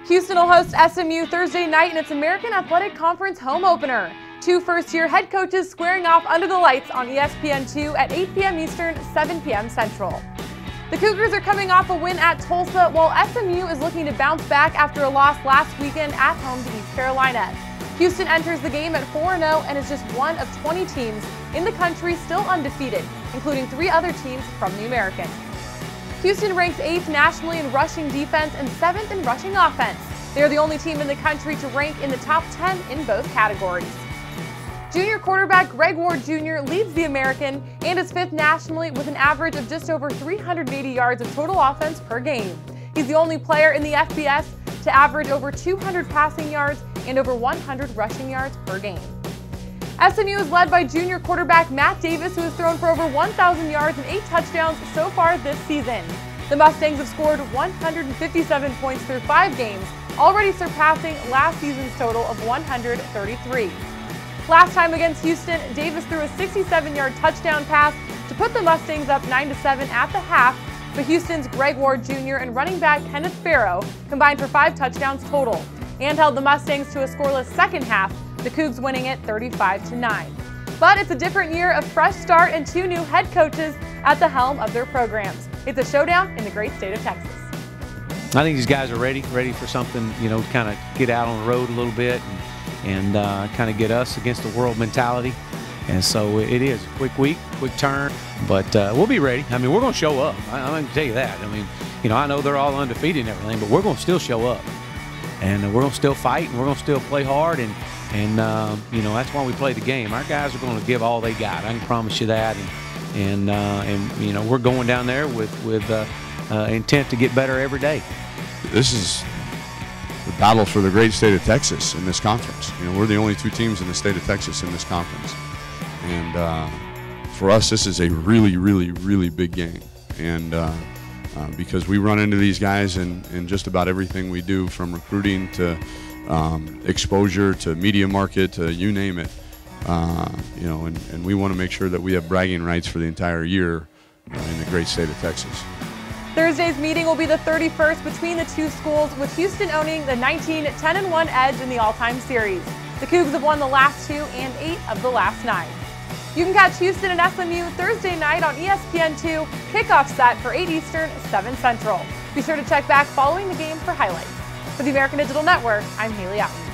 Houston will host SMU Thursday night in its American Athletic Conference home opener. Two first-year head coaches squaring off under the lights on ESPN2 at 8 p.m. Eastern, 7 p.m. Central. The Cougars are coming off a win at Tulsa, while SMU is looking to bounce back after a loss last weekend at home to East Carolina. Houston enters the game at 4-0 and is just one of 20 teams in the country still undefeated, including 3 other teams from the American. Houston ranks 8th nationally in rushing defense and 7th in rushing offense. They are the only team in the country to rank in the top 10 in both categories. Junior quarterback Greg Ward Jr. leads the American and is 5th nationally with an average of just over 380 yards of total offense per game. He's the only player in the FBS to average over 200 passing yards and over 100 rushing yards per game. SMU is led by junior quarterback Matt Davis, who has thrown for over 1,000 yards and 8 touchdowns so far this season. The Mustangs have scored 157 points through 5 games, already surpassing last season's total of 133. Last time against Houston, Davis threw a 67-yard touchdown pass to put the Mustangs up 9-7 at the half, but Houston's Greg Ward Jr. and running back Kenneth Farrow combined for 5 touchdowns total and held the Mustangs to a scoreless second half, the Cougs winning it 35-9. But it's a different year, a fresh start, and 2 new head coaches at the helm of their programs. It's a showdown in the great state of Texas. I think these guys are ready for something, to kind of get out on the road a little bit and kind of get us against the world mentality. And so it is a quick week, quick turn, but we'll be ready. I mean, we're going to show up. I'm going to tell you that. I mean, I know they're all undefeated and everything, but we're going to still show up. And we're going to still fight, and we're going to still play hard, and that's why we play the game. Our guys are going to give all they got. I can promise you that. And we're going down there with intent to get better every day. This is the battle for the great state of Texas in this conference. We're the only 2 teams in the state of Texas in this conference. And for us, this is a really, really, really big game. And because we run into these guys in just about everything we do, from recruiting to exposure to media market to you name it. And we want to make sure that we have bragging rights for the entire year in the great state of Texas. Thursday's meeting will be the 31st between the 2 schools, with Houston owning the 19-10-1 edge in the all-time series. The Cougs have won the last 2 and 8 of the last 9. You can catch Houston and SMU Thursday night on ESPN2, kickoff set for 8 Eastern, 7 Central. Be sure to check back following the game for highlights. For the American Digital Network, I'm Haley Otten.